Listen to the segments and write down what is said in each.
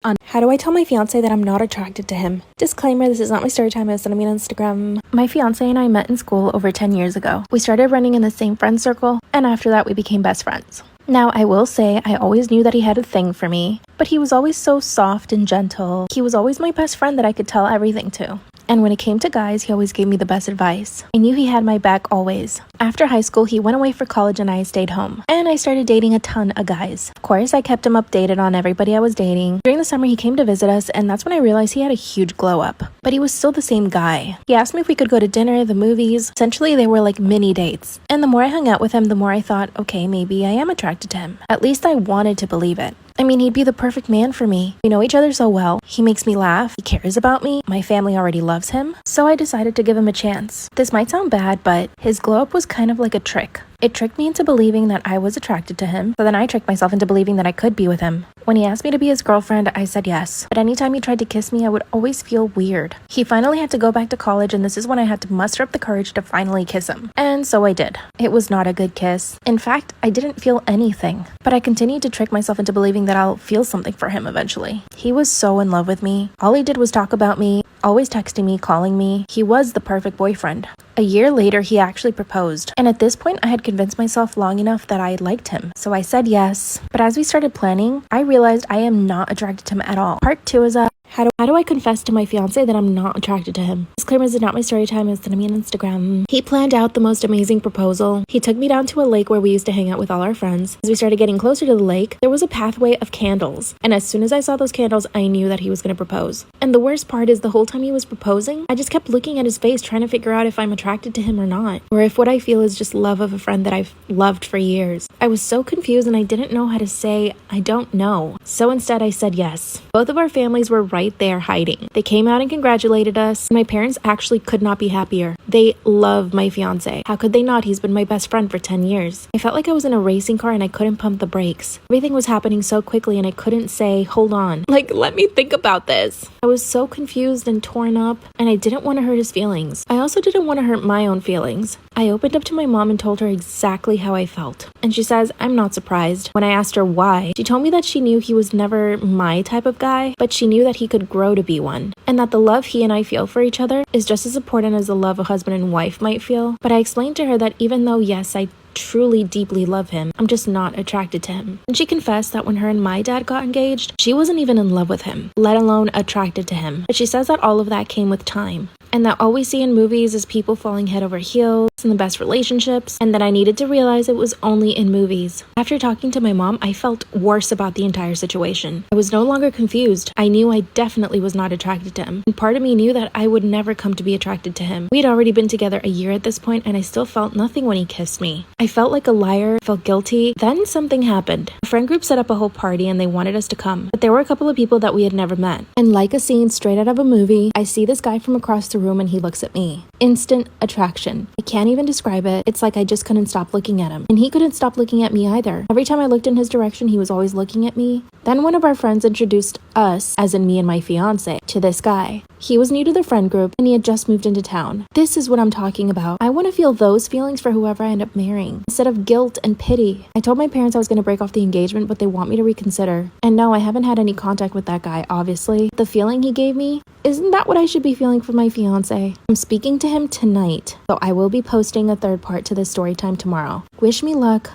On how do I tell my fiance that I'm not attracted to him? Disclaimer, this is not my story time, I was sending me on Instagram. My fiance and I met in school over 10 years ago. We started running in the same friend circle, and after that we became best friends. Now, I will say I always knew that he had a thing for me, but he was always so soft and gentle. He was always my best friend that I could tell everything to. And when it came to guys, he always gave me the best advice. I knew he had my back always. After high school, he went away for college and I stayed home. And I started dating a ton of guys. Of course, I kept him updated on everybody I was dating. During the summer, he came to visit us, and that's when I realized he had a huge glow up. But he was still the same guy. He asked me if we could go to dinner, the movies. Essentially, they were like mini dates. And the more I hung out with him, the more I thought, okay, maybe I am attracted to him. At least I wanted to believe it. I mean, he'd be the perfect man for me. We know each other so well. He makes me laugh. He cares about me. My family already loves him. So I decided to give him a chance. This might sound bad, but his glow up was kind of like a trick. It tricked me into believing that I was attracted to him, so then I tricked myself into believing that I could be with him. When he asked me to be his girlfriend, I said yes. But anytime he tried to kiss me, I would always feel weird. He finally had to go back to college, and this is when I had to muster up the courage to finally kiss him. And so I did. It was not a good kiss. In fact, I didn't feel anything. But I continued to trick myself into believing that I'll feel something for him eventually. He was so in love with me. All he did was talk about me, always texting me, calling me. He was the perfect boyfriend. A year later, he actually proposed. And at this point, I had convinced myself long enough that I liked him. So I said yes. But as we started planning, I realized I am not attracted to him at all. Part 2 is how do I confess to my fiance that I'm not attracted to him? Disclaimer, this is not my story time, it's sending me on Instagram. He planned out the most amazing proposal. He took me down to a lake where we used to hang out with all our friends. As we started getting closer to the lake, there was a pathway of candles. And as soon as I saw those candles, I knew that he was going to propose. And the worst part is the whole time he was proposing, I just kept looking at his face trying to figure out if I'm attracted to him or not. Or if what I feel is just love of a friend that I've loved for years. I was so confused and I didn't know how to say, I don't know. So instead I said yes. Both of our families were right there hiding. They came out and congratulated us. My parents actually could not be happier. They love my fiance. How could they not? He's been my best friend for 10 years. I felt like I was in a racing car and I couldn't pump the brakes. Everything was happening so quickly and I couldn't say, hold on. Like, let me think about this. I was so confused and torn up, and I didn't want to hurt his feelings. I also didn't want to hurt my own feelings. I opened up to my mom and told her exactly how I felt. And she says, I'm not surprised. When I asked her why, she told me that she knew he was never my type of guy, but she knew that he could grow to be one. And that the love he and I feel for each other is just as important as the love a husband and wife might feel. But I explained to her that even though, yes, I truly deeply love him, I'm just not attracted to him. And she confessed that when her and my dad got engaged, she wasn't even in love with him, let alone attracted to him. But she says that all of that came with time, and that all we see in movies is people falling head over heels in the best relationships, and that I needed to realize it was only in movies. After talking to my mom, I felt worse about the entire situation. I was no longer confused. I knew I definitely was not attracted to him, and part of me knew that I would never come to be attracted to him. We had already been together a year at this point, and I still felt nothing when he kissed me. I felt like a liar, felt guilty. Then something happened. A friend group set up a whole party and they wanted us to come, but there were a couple of people that we had never met. And like a scene straight out of a movie, I see this guy from across the room and he looks at me. Instant attraction. I can't even describe it. It's like I just couldn't stop looking at him. And he couldn't stop looking at me either. Every time I looked in his direction, he was always looking at me. Then one of our friends introduced us, as in me and my fiance, to this guy. He was new to the friend group and he had just moved into town. This is what I'm talking about. I want to feel those feelings for whoever I end up marrying, instead of guilt and pity. I told my parents I was going to break off the engagement, but they want me to reconsider. And no, I haven't had any contact with that guy, obviously. The feeling he gave me, isn't that what I should be feeling for my fiance? I'm speaking to him tonight, so I will be posting a third part to this story time tomorrow. Wish me luck.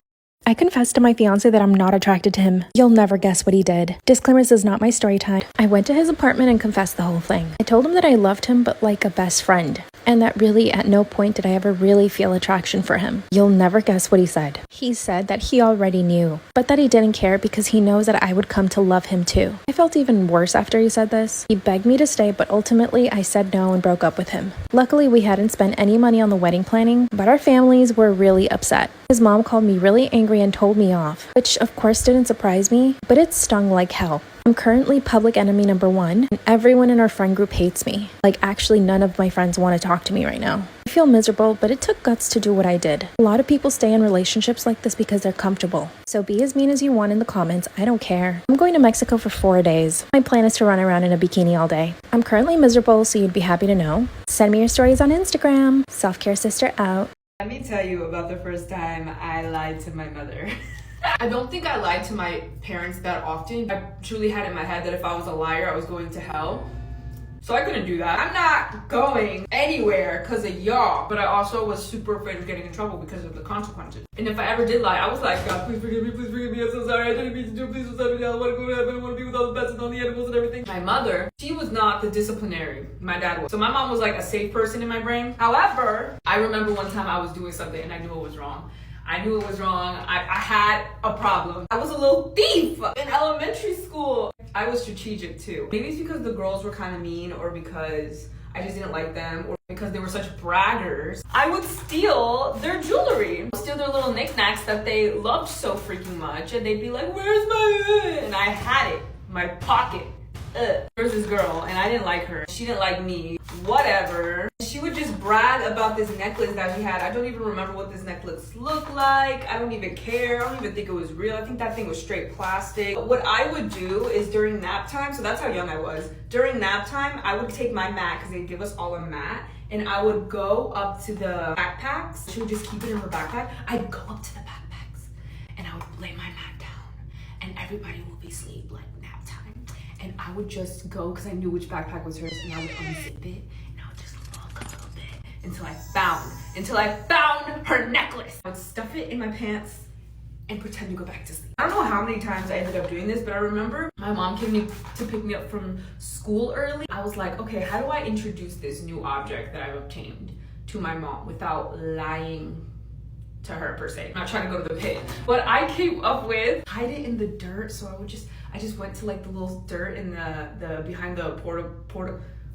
I confessed to my fiance that I'm not attracted to him. You'll never guess what he did. Disclaimer, this is not my story time. I went to his apartment and confessed the whole thing. I told him that I loved him, but like a best friend. And that really at no point did I ever really feel attraction for him. You'll never guess what he said. He said that he already knew, but that he didn't care because he knows that I would come to love him too. I felt even worse after he said this. He begged me to stay, but ultimately I said no and broke up with him. Luckily, we hadn't spent any money on the wedding planning, but our families were really upset. His mom called me really angry and told me off, which of course didn't surprise me, but it stung like hell. I'm currently public enemy number 1, and everyone in our friend group hates me. Like, actually none of my friends want to talk to me right now. I feel miserable, but it took guts to do what I did. A lot of people stay in relationships like this because they're comfortable. So be as mean as you want in the comments, I don't care. I'm going to Mexico for 4 days. My plan is to run around in a bikini all day. I'm currently miserable, so you'd be happy to know. Send me your stories on Instagram. Self-care sister out. Let me tell you about the first time I lied to my mother. I don't think I lied to my parents that often. I truly had in my head that if I was a liar, I was going to hell. So I couldn't do that. I'm not going anywhere because of y'all. But I also was super afraid of getting in trouble because of the consequences. And if I ever did lie, I was like, God, please forgive me, I'm so sorry, I didn't mean to do, please just let me down, I want to go to heaven, I want to be with all the pets and all the animals and everything. My mother, she was not the disciplinary, my dad was. So my mom was like a safe person in my brain. However, I remember one time I was doing something and I knew it was wrong. I knew it was wrong. I had a problem. I was a little thief in elementary school. I was strategic too. Maybe it's because the girls were kind of mean or because I just didn't like them or because they were such braggers. I would steal their jewelry, steal their little knickknacks that they loved so freaking much, and they'd be like, where's my, and I had it in my pocket. There's this girl and I didn't like her. She didn't like me. Whatever. She would just brag about this necklace that she had. I don't even remember what this necklace looked like. I don't even care. I don't even think it was real. I think that thing was straight plastic. What I would do is during nap time, so that's how young I was. During nap time, I would take my mat, because they'd give us all a mat, and I would go up to the backpacks. She would just keep it in her backpack. I'd go up to the backpacks and I would lay my mat down and everybody would be asleep like nap time. And I would just go, because I knew which backpack was hers, and I would unzip it and I would just look a little bit until I found her necklace. I would stuff it in my pants and pretend to go back to sleep. I don't know how many times I ended up doing this, but I remember my mom came to pick me up from school early. I was like, okay, how do I introduce this new object that I've obtained to my mom without lying to her per se? I'm not trying to go to the pit. What I came up with, hide it in the dirt. So I just went to like the little dirt in the behind the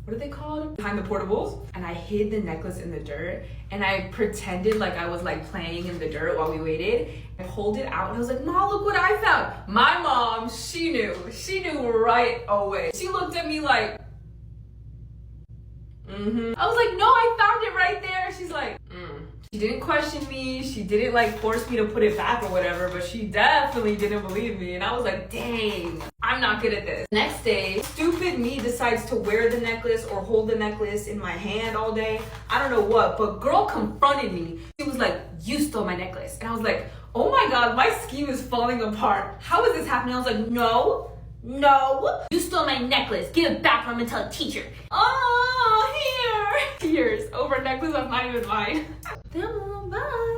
what are they called? Behind the portables. And I hid the necklace in the dirt and I pretended like I was like playing in the dirt while we waited. I pulled it out and I was like, Mom, look what I found. My mom, she knew right away. She looked at me like, I was like, no, I found it right there. She's like, She didn't question me. She didn't like force me to put it back or whatever, but she definitely didn't believe me. And I was like, dang, I'm not good at this. Next day, stupid me decides to wear the necklace or hold the necklace in my hand all day. I don't know what, but girl confronted me. She was like, you stole my necklace. And I was like, oh my God, my scheme is falling apart. How is this happening? I was like, no, you stole my necklace. Give it back, or I'm gonna tell a teacher. Oh, here. Tears over a necklace that's not even mine. Bye.